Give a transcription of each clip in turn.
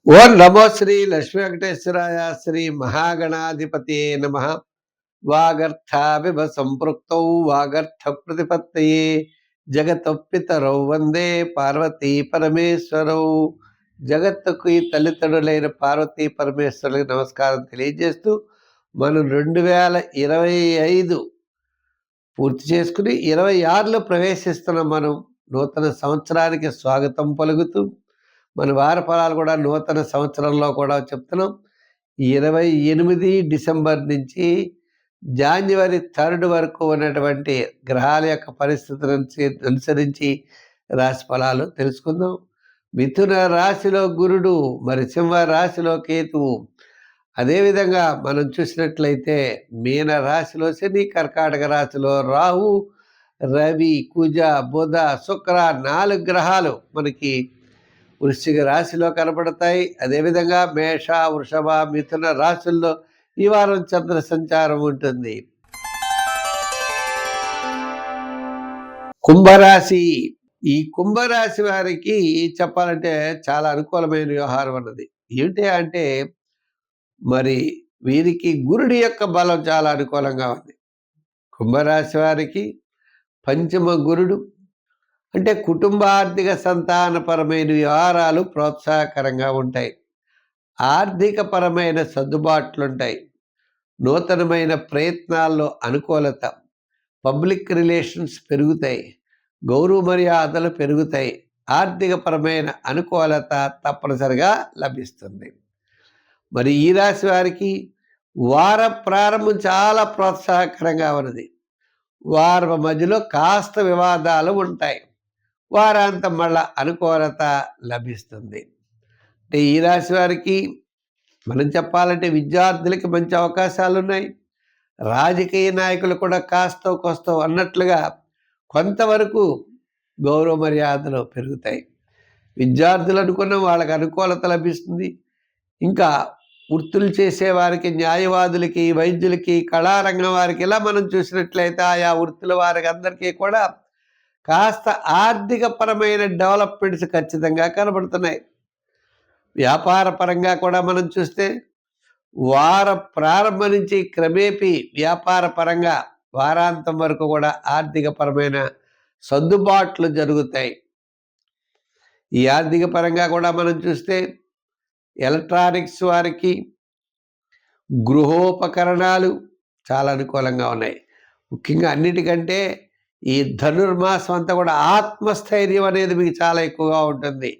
ఓం నమో శ్రీ లక్ష్మీ వెంకటేశ్వరాయ శ్రీ మహాగణాధిపతియే నమః. వాగర్థావివ సంపృక్తౌ వాగర్థ ప్రతిపత్తయే జగతః పితరౌ వందే పార్వతీ పరమేశ్వరౌ. జగత్తుకు ఈ తల్లిదండ్రులైన పార్వతీ పరమేశ్వరులకు నమస్కారం తెలియజేస్తూ మనం 2025 పూర్తి చేసుకుని 26లో ప్రవేశిస్తున్న మనం నూతన సంవత్సరానికి స్వాగతం పలుకుతూ మన వార ఫలాలు కూడా నూతన సంవత్సరంలో కూడా చెప్తున్నాం. 28 డిసెంబర్ నుంచి జాన్యువరి 3 వరకు ఉన్నటువంటి గ్రహాల యొక్క పరిస్థితులను అనుసరించి రాశి ఫలాలు తెలుసుకుందాం. మిథున రాశిలో గురుడు, మరి సింహ రాశిలో కేతువు, అదేవిధంగా మనం చూసినట్లయితే మీన రాశిలో శని, కర్కాటక రాశిలో రాహు, రవి, కుజ, బుధ, శుక్ర 4 గ్రహాలు మనకి వృశ్చిక రాశిలో కనపడతాయి. అదేవిధంగా మేష, వృషభ, మిథున రాశుల్లో ఈ వారం చంద్ర సంచారం ఉంటుంది. కుంభరాశి. ఈ కుంభరాశి వారికి చెప్పాలంటే చాలా అనుకూలమైన వ్యవహారం అన్నది. ఏంటి అంటే మరి వీరికి గురుడి యొక్క బలం చాలా అనుకూలంగా ఉంది. కుంభరాశి వారికి పంచమ గురుడు అంటే కుటుంబ ఆర్థిక సంతానపరమైన వ్యవహారాలు ప్రోత్సాహకరంగా ఉంటాయి. ఆర్థికపరమైన సర్దుబాట్లుంటాయి. నూతనమైన ప్రయత్నాల్లో అనుకూలత, పబ్లిక్ రిలేషన్స్ పెరుగుతాయి, గౌరవ మర్యాదలు పెరుగుతాయి. ఆర్థికపరమైన అనుకూలత తప్పనిసరిగా లభిస్తుంది. మరి ఈ రాశి వారికి వార ప్రారంభం చాలా ప్రోత్సాహకరంగా ఉన్నది. వారం మధ్యలో కాస్త వివాదాలు ఉంటాయి. వారాంతం మళ్ళా అనుకూలత లభిస్తుంది. అంటే ఈ రాశి వారికి మనం చెప్పాలంటే విద్యార్థులకి మంచి అవకాశాలు ఉన్నాయి. రాజకీయ నాయకులు కూడా కాస్తో కోస్తో అన్నట్లుగా కొంతవరకు గౌరవ మర్యాదలు పెరుగుతాయి. విద్యార్థులు అనుకున్న వాళ్ళకి అనుకూలత లభిస్తుంది. ఇంకా వృత్తులు చేసేవారికి, న్యాయవాదులకి, వైద్యులకి, కళారంగం వారికి ఇలా మనం చూసినట్లయితే ఆయా వృత్తుల వారికి అందరికీ కూడా కాస్త ఆర్థికపరమైన డెవలప్మెంట్స్ ఖచ్చితంగా కనబడుతున్నాయి. వ్యాపార పరంగా కూడా మనం చూస్తే వార ప్రారంభం నుంచి క్రమేపీ వ్యాపార పరంగా వారాంతం వరకు కూడా ఆర్థికపరమైన సర్దుబాట్లు జరుగుతాయి. ఈ ఆర్థిక పరంగా కూడా మనం చూస్తే ఎలక్ట్రానిక్స్ వారికి, గృహోపకరణాలు చాలా అనుకూలంగా ఉన్నాయి. ముఖ్యంగా అన్నిటికంటే ఈ ధనుర్మాసం అంతా కూడా ఆత్మస్థైర్యం అనేది మీకు చాలా ఎక్కువగా ఉంటుంది.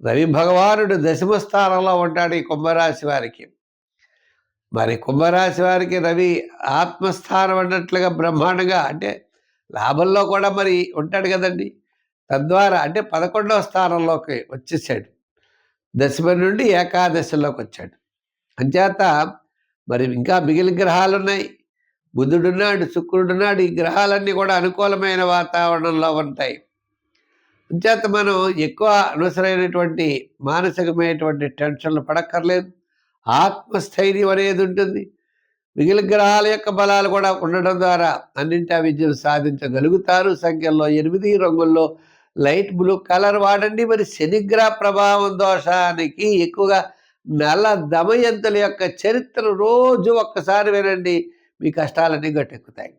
రవి భగవానుడు దశమ స్థానంలో ఉంటాడు ఈ కుంభరాశి వారికి. మరి కుంభరాశి వారికి రవి ఆత్మస్థానం అన్నట్లుగా బ్రహ్మాండంగా అంటే లాభంలో కూడా మరి ఉంటాడు కదండి. తద్వారా అంటే 11వ స్థానంలోకి వచ్చేసాడు. దశమ నుండి ఏకాదశిలోకి వచ్చాడు. అంచేత మరి ఇంకా మిగిలిన గ్రహాలు ఉన్నాయి. బుధుడున్నాడు, శుక్రుడున్నాడు. ఈ గ్రహాలన్నీ కూడా అనుకూలమైన వాతావరణంలో ఉంటాయి. అంచేత మనం ఎక్కువ అనవసరమైనటువంటి మానసికమైనటువంటి టెన్షన్లు పడక్కర్లేదు. ఆత్మస్థైర్యం అనేది ఉంటుంది. మిగిలిన గ్రహాల యొక్క బలాలు కూడా ఉండడం ద్వారా అన్నింటి విజయం సాధించగలుగుతారు. సంఖ్యల్లో 8, రంగుల్లో లైట్ బ్లూ కలర్ వాడండి. మరి శనిగ్రహ ప్రభావం దోషానికి ఎక్కువగా నల్ల దమయంతుల యొక్క చరిత్ర రోజు ఒక్కసారి వినండి, మీ కష్టాలన్నీ గట్టెక్కుతాయి.